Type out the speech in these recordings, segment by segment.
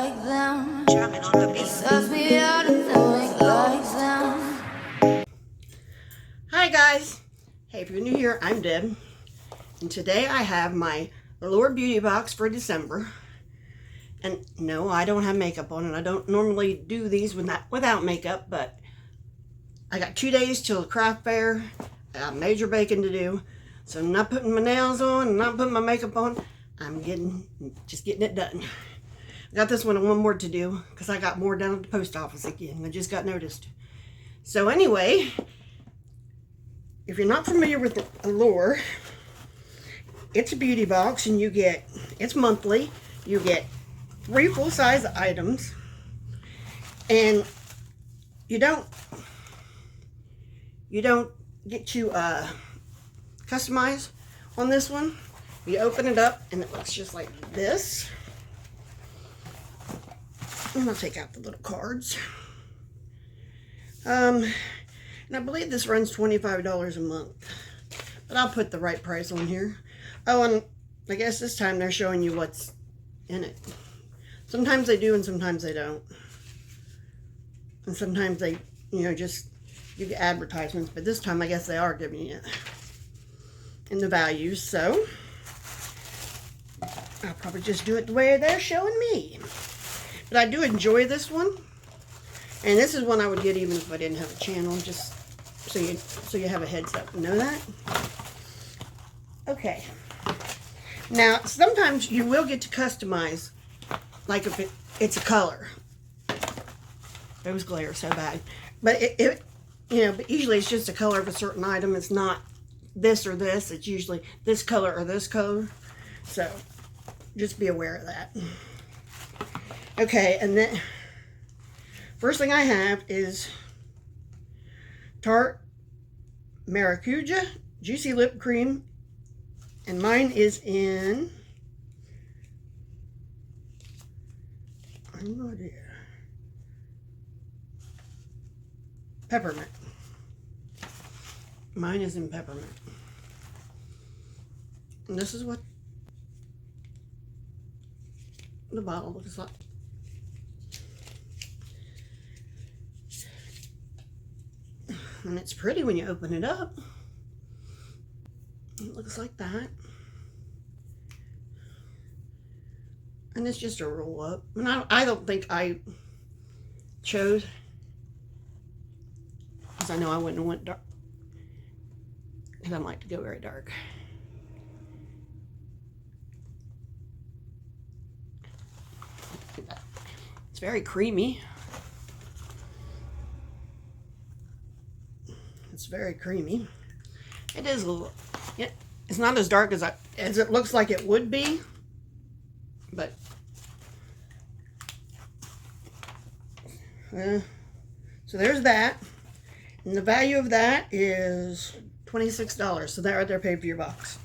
like them. Jamming on the beat. Sucks me out and doing like them. Hi guys. Hey, if you're new here, I'm Deb. And today I have my Allure beauty box for December. And no, I don't have makeup on, and I don't normally do these without makeup, but I got 2 days till the craft fair. I got major baking to do. So I'm not putting my nails on, I'm not putting my makeup on. I'm just getting it done. I got this one more to do because I got more down at the post office again. I just got noticed. So anyway, if you're not familiar with Allure, it's a beauty box, and it's monthly. You get 3 full-size items, and you don't get to customize on this one. You open it up and it looks just like this. And I'll take out the little cards. And I believe this runs $25 a month, but I'll put the right price on here. Oh, and I guess this time they're showing you what's in it. Sometimes they do and sometimes they don't. And sometimes they, just give you advertisements, but this time I guess they are giving you it in the values. So I'll probably just do it the way they're showing me. But I do enjoy this one. And this is one I would get even if I didn't have a channel, just so you have a heads up and know that. Okay. Now, sometimes you will get to customize, like if it's a color. Those glare so bad. But but usually it's just a color of a certain item. It's not this or this. It's usually this color or this color. So just be aware of that. Okay, and then first thing I have is Tarte Maracuja Juicy Lip Cream. And mine is in, Peppermint. Mine is in Peppermint. And this is what the bottle looks like. And it's pretty when you open it up. It looks like that. And it's just a roll up. And I don't think I chose, because I know I wouldn't have went dark, because I like to go very dark. It's very creamy. It's very creamy. It is a little, it's not as dark as it looks like it would be, but so there's that, and the value of that is $26. So that right there paid for your box.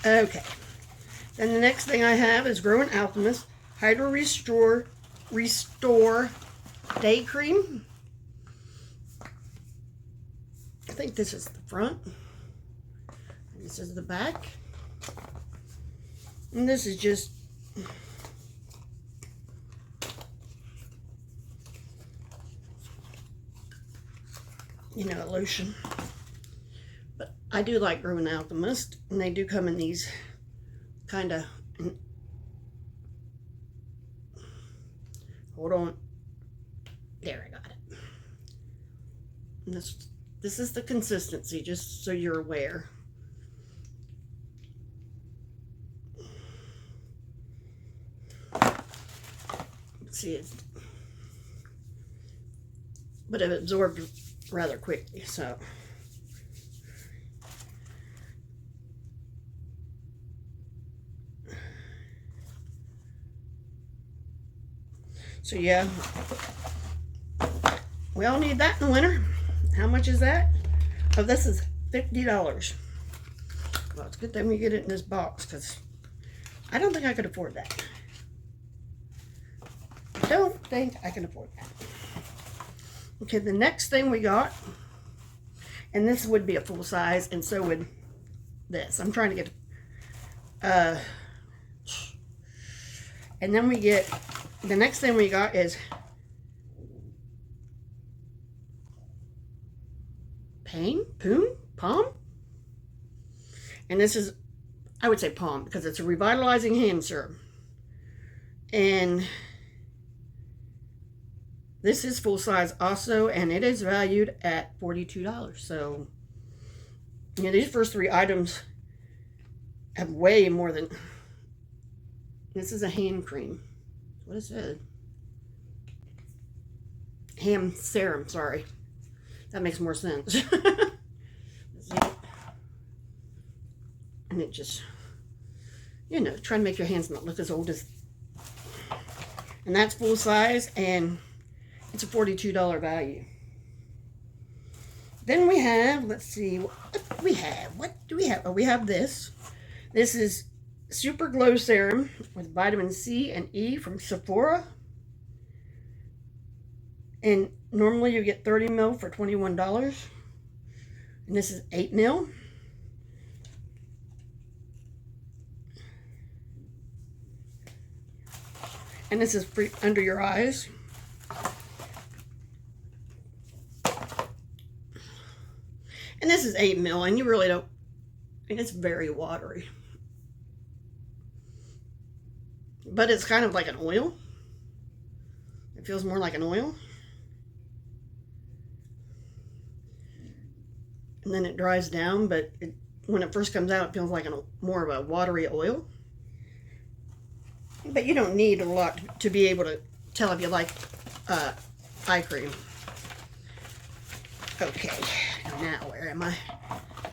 Okay, then the next thing I have is Alchemist Hydra-Restore Day Cream. I think this is the front. This is the back. And this is just a lotion. But I do like Alchemist, and they do come in these kind of, hold on. There, I got it. And this is the consistency, just so you're aware. See, but it absorbed rather quickly, so. So yeah, we all need that in the winter. How much is that? Oh, this is $50. Well, it's a good thing we get it in this box, because I don't think I could afford that. I don't think I can afford that. Okay, the next thing we got And this would be a full size, and so would this. I'm trying to get, and then we get, the next thing we got is Paume. And this is, I would say Paume, because it's a revitalizing hand serum. And this is full size also, and it is valued at $42. So, you know, these first three items have way more than, this is a hand cream. What is it? Hand serum, sorry. That makes more sense. And it just, you know, try to make your hands not look as old as, and that's full size, and it's a $42 value. Then we have, let's see, what do we have? Oh, we have this. This is Super Glow Serum with vitamin C and E from Sephora. And normally you get 30 ml for $21. And this is 8 ml. And this is free under your eyes. And this is 8 ml, and you really don't, and it's very watery. But it's kind of like an oil. It feels more like an oil. And then it dries down, but when it first comes out, it feels like more of a watery oil. But you don't need a lot to be able to tell if you like eye cream. Okay, now where am I?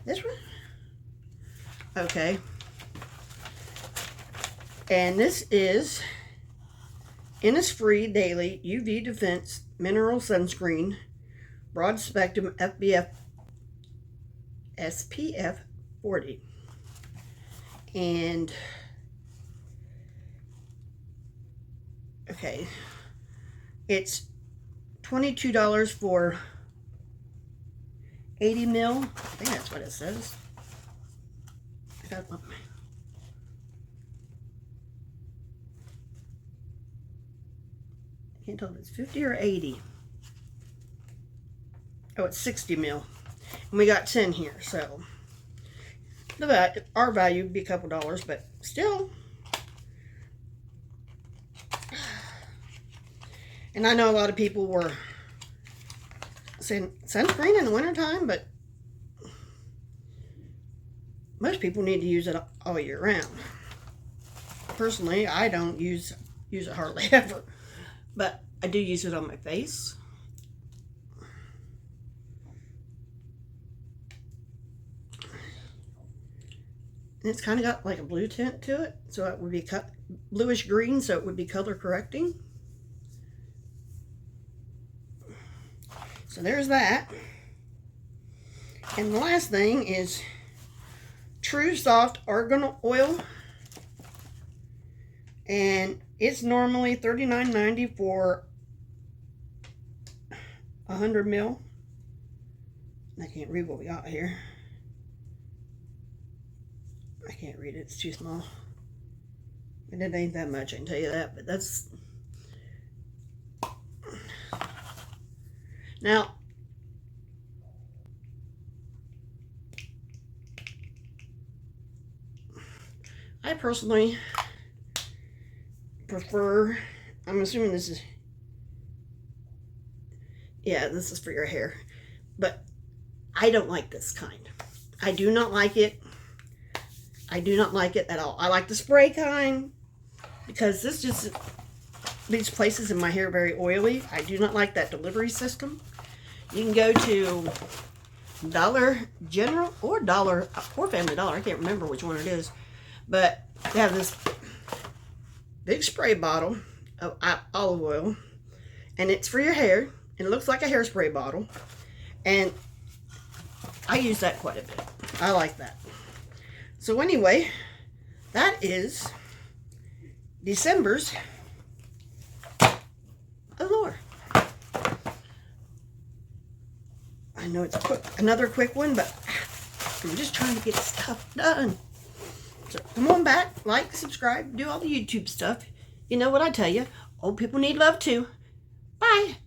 This one? Okay. And this is Innisfree Daily UV Defense Mineral Sunscreen, Broad Spectrum SPF 40. And okay, it's $22 for 80 mil. I think that's what it says. I got my, I can't tell if it's 50 or 80. Oh, it's 60 mil. And we got 10 here, so our value would be a couple dollars, but still. And I know a lot of people were saying sunscreen in the wintertime, but most people need to use it all year round. Personally, I don't use it hardly ever, but I do use it on my face. And it's kind of got like a blue tint to it, so it would be bluish green, so it would be color correcting. So there's that. And the last thing is True Soft Argan Oil. And it's normally $39.90 for 100 mil. I can't read what we got here. I can't read it, it's too small. And it ain't that much, I can tell you that, but that's... Now, I personally prefer, I'm assuming this is, yeah, this is for your hair, but I don't like this kind. I do not like it. I do not like it at all. I like the spray kind because this just leaves places in my hair very oily. I do not like that delivery system. You can go to Dollar General or Family Dollar. I can't remember which one it is, but they have this big spray bottle of olive oil, and it's for your hair. It looks like a hairspray bottle, and I use that quite a bit. I like that. So anyway, that is December's Allure. I I know it's another quick one, but I'm just trying to get stuff done. So come on back, like, subscribe, do all the YouTube stuff. You know what I tell you, old people need love too. Bye.